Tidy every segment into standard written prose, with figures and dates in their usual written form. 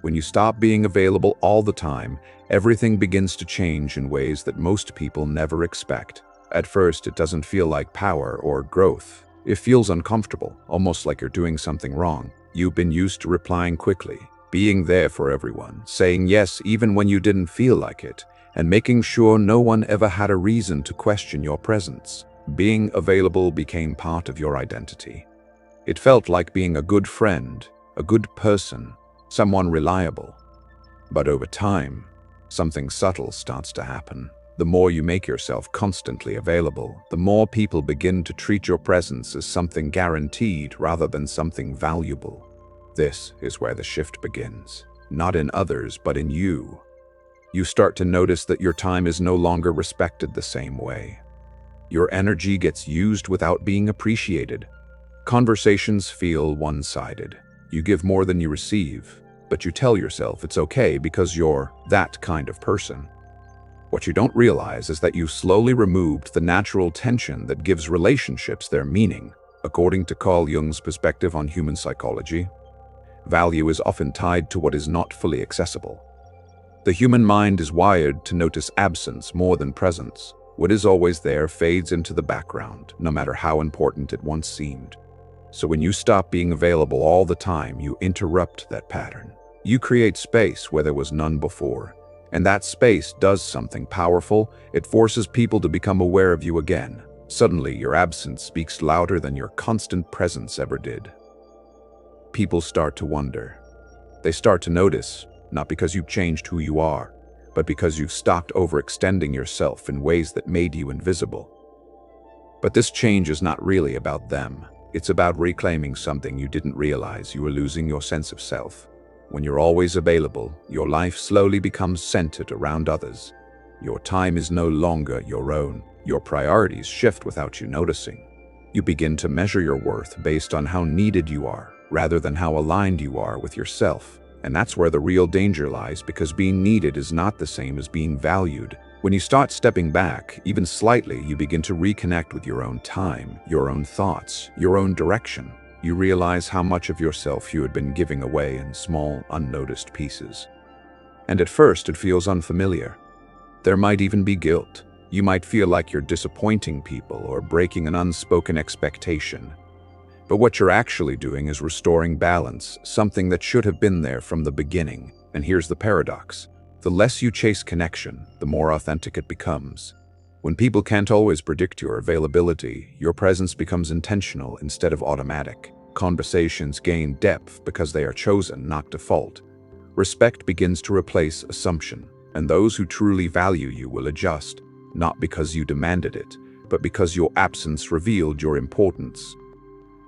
When you stop being available all the time, everything begins to change in ways that most people never expect. At first, it doesn't feel like power or growth. It feels uncomfortable, almost like you're doing something wrong. You've been used to replying quickly, being there for everyone, saying yes even when you didn't feel like it, and making sure no one ever had a reason to question your presence. Being available became part of your identity. It felt like being a good friend, a good person, someone reliable. But over time, something subtle starts to happen. The more you make yourself constantly available, the more people begin to treat your presence as something guaranteed rather than something valuable. This is where the shift begins. Not in others, but in you. You start to notice that your time is no longer respected the same way. Your energy gets used without being appreciated. Conversations feel one-sided. You give more than you receive, but you tell yourself it's okay because you're that kind of person. What you don't realize is that you've slowly removed the natural tension that gives relationships their meaning. According to Carl Jung's perspective on human psychology, value is often tied to what is not fully accessible. The human mind is wired to notice absence more than presence. What is always there fades into the background, no matter how important it once seemed. So when you stop being available all the time, you interrupt that pattern. You create space where there was none before. And that space does something powerful. It forces people to become aware of you again. Suddenly, your absence speaks louder than your constant presence ever did. People start to wonder. They start to notice, not because you've changed who you are, but because you've stopped overextending yourself in ways that made you invisible. But this change is not really about them. It's about reclaiming something you didn't realize. You were losing your sense of self. When you're always available, your life slowly becomes centered around others. Your time is no longer your own. Your priorities shift without you noticing. You begin to measure your worth based on how needed you are, rather than how aligned you are with yourself. And that's where the real danger lies, because being needed is not the same as being valued. When you start stepping back, even slightly, you begin to reconnect with your own time, your own thoughts, your own direction. You realize how much of yourself you had been giving away in small, unnoticed pieces. And at first, it feels unfamiliar. There might even be guilt. You might feel like you're disappointing people or breaking an unspoken expectation. But what you're actually doing is restoring balance, something that should have been there from the beginning. And here's the paradox. The less you chase connection, the more authentic it becomes. When people can't always predict your availability, your presence becomes intentional instead of automatic. Conversations gain depth because they are chosen, not default. Respect begins to replace assumption, and those who truly value you will adjust, not because you demanded it, but because your absence revealed your importance.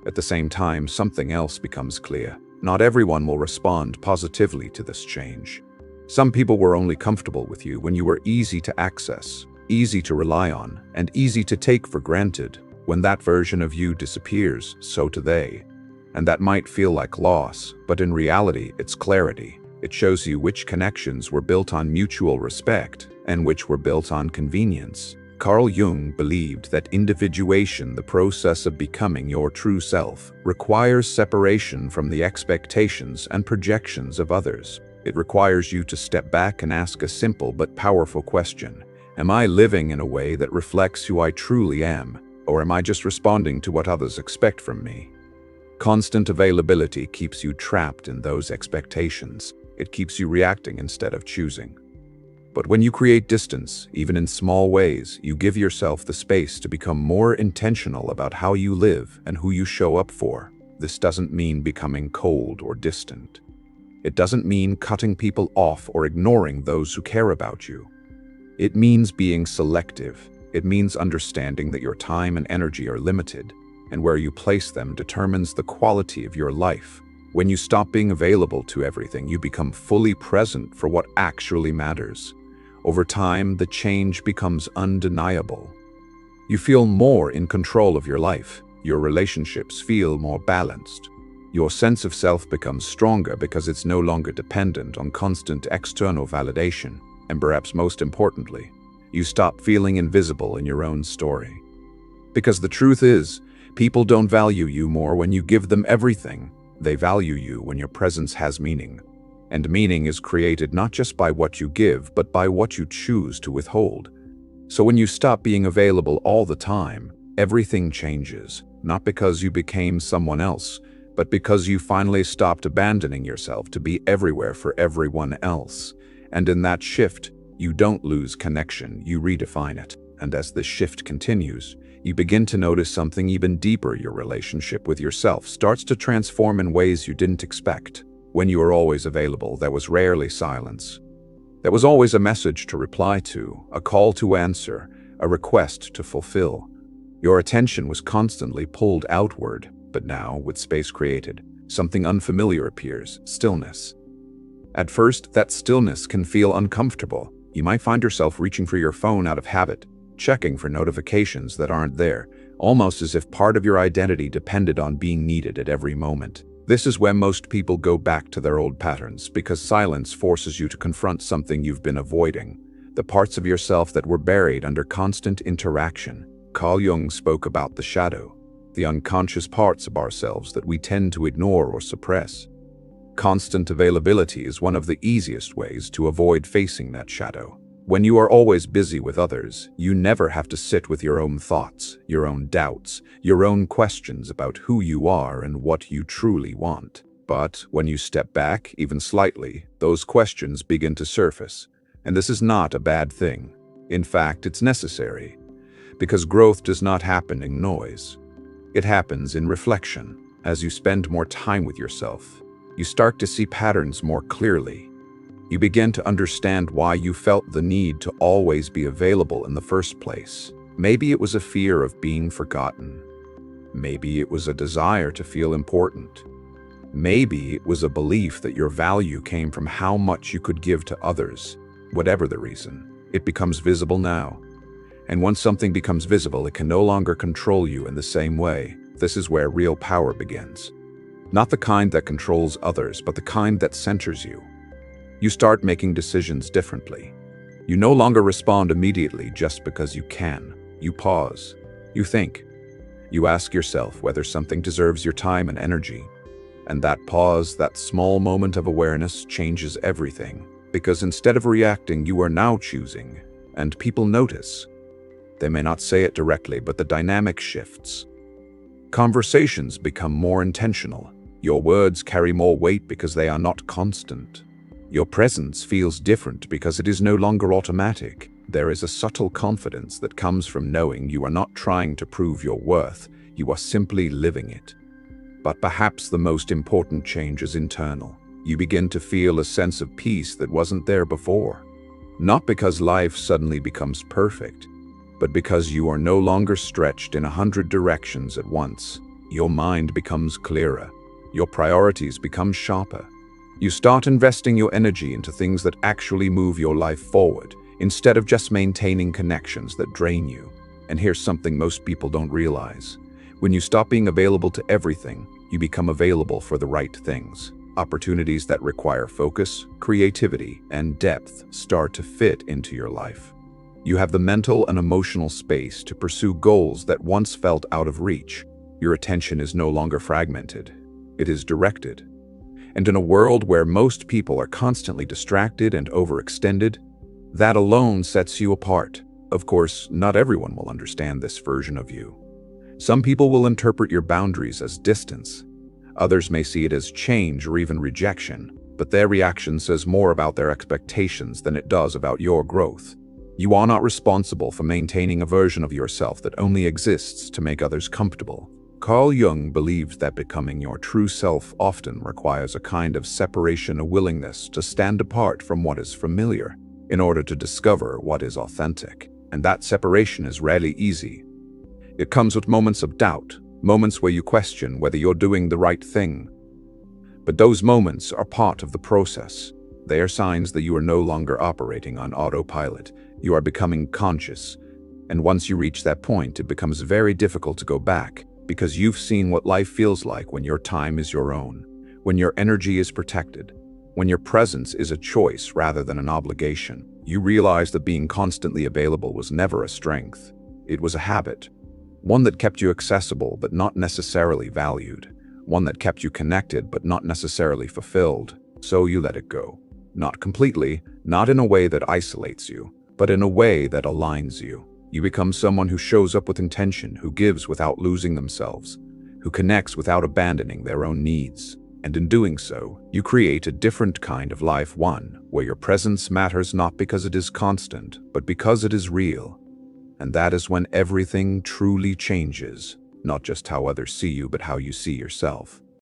At the same time, something else becomes clear. Not everyone will respond positively to this change. Some people were only comfortable with you when you were easy to access, easy to rely on, and easy to take for granted. When that version of you disappears, so do they. And that might feel like loss, but in reality, it's clarity. It shows you which connections were built on mutual respect and which were built on convenience. Carl Jung believed that individuation, the process of becoming your true self, requires separation from the expectations and projections of others. It requires you to step back and ask a simple but powerful question. Am I living in a way that reflects who I truly am, or am I just responding to what others expect from me? Constant availability keeps you trapped in those expectations. It keeps you reacting instead of choosing. But when you create distance, even in small ways, you give yourself the space to become more intentional about how you live and who you show up for. This doesn't mean becoming cold or distant. It doesn't mean cutting people off or ignoring those who care about you. It means being selective. It means understanding that your time and energy are limited, and where you place them determines the quality of your life. When you stop being available to everything, you become fully present for what actually matters. Over time, the change becomes undeniable. You feel more in control of your life. Your relationships feel more balanced. Your sense of self becomes stronger because it's no longer dependent on constant external validation. And perhaps most importantly, you stop feeling invisible in your own story. Because the truth is, people don't value you more when you give them everything. They value you when your presence has meaning. And meaning is created not just by what you give, but by what you choose to withhold. So when you stop being available all the time, everything changes, not because you became someone else, but because you finally stopped abandoning yourself to be everywhere for everyone else. And in that shift, you don't lose connection, you redefine it. And as this shift continues, you begin to notice something even deeper. Your relationship with yourself starts to transform in ways you didn't expect. When you were always available, there was rarely silence. There was always a message to reply to, a call to answer, a request to fulfill. Your attention was constantly pulled outward, but now, with space created, something unfamiliar appears: stillness. At first, that stillness can feel uncomfortable. You might find yourself reaching for your phone out of habit, checking for notifications that aren't there, almost as if part of your identity depended on being needed at every moment. This is where most people go back to their old patterns, because silence forces you to confront something you've been avoiding, the parts of yourself that were buried under constant interaction. Carl Jung spoke about the shadow, the unconscious parts of ourselves that we tend to ignore or suppress. Constant availability is one of the easiest ways to avoid facing that shadow. When you are always busy with others, you never have to sit with your own thoughts, your own doubts, your own questions about who you are and what you truly want. But when you step back, even slightly, those questions begin to surface. And this is not a bad thing. In fact, it's necessary. Because growth does not happen in noise. It happens in reflection. As you spend more time with yourself, you start to see patterns more clearly. You begin to understand why you felt the need to always be available in the first place. Maybe it was a fear of being forgotten. Maybe it was a desire to feel important. Maybe it was a belief that your value came from how much you could give to others. Whatever the reason, it becomes visible now. And once something becomes visible, it can no longer control you in the same way. This is where real power begins. Not the kind that controls others, but the kind that centers you. You start making decisions differently. You no longer respond immediately just because you can. You pause. You think. You ask yourself whether something deserves your time and energy. And that pause, that small moment of awareness, changes everything. Because instead of reacting, you are now choosing. And people notice. They may not say it directly, but the dynamic shifts. Conversations become more intentional. Your words carry more weight because they are not constant. Your presence feels different because it is no longer automatic. There is a subtle confidence that comes from knowing you are not trying to prove your worth, you are simply living it. But perhaps the most important change is internal. You begin to feel a sense of peace that wasn't there before. Not because life suddenly becomes perfect, but because you are no longer stretched in 100 directions at once. Your mind becomes clearer. Your priorities become sharper. You start investing your energy into things that actually move your life forward, instead of just maintaining connections that drain you. And here's something most people don't realize. When you stop being available to everything, you become available for the right things. Opportunities that require focus, creativity, and depth start to fit into your life. You have the mental and emotional space to pursue goals that once felt out of reach. Your attention is no longer fragmented. It is directed. And in a world where most people are constantly distracted and overextended, that alone sets you apart. Of course, not everyone will understand this version of you. Some people will interpret your boundaries as distance. Others may see it as change or even rejection, but their reaction says more about their expectations than it does about your growth. You are not responsible for maintaining a version of yourself that only exists to make others comfortable. Carl Jung believed that becoming your true self often requires a kind of separation, a willingness to stand apart from what is familiar in order to discover what is authentic. And that separation is rarely easy. It comes with moments of doubt, moments where you question whether you're doing the right thing. But those moments are part of the process. They are signs that you are no longer operating on autopilot. You are becoming conscious. And once you reach that point, it becomes very difficult to go back, because you've seen what life feels like when your time is your own, when your energy is protected, when your presence is a choice rather than an obligation. You realize that being constantly available was never a strength. It was a habit, one that kept you accessible but not necessarily valued, one that kept you connected but not necessarily fulfilled. So you let it go. Not completely, not in a way that isolates you, but in a way that aligns you. You become someone who shows up with intention, who gives without losing themselves, who connects without abandoning their own needs. And in doing so, you create a different kind of life, one where your presence matters not because it is constant, but because it is real. And that is when everything truly changes, not just how others see you, but how you see yourself.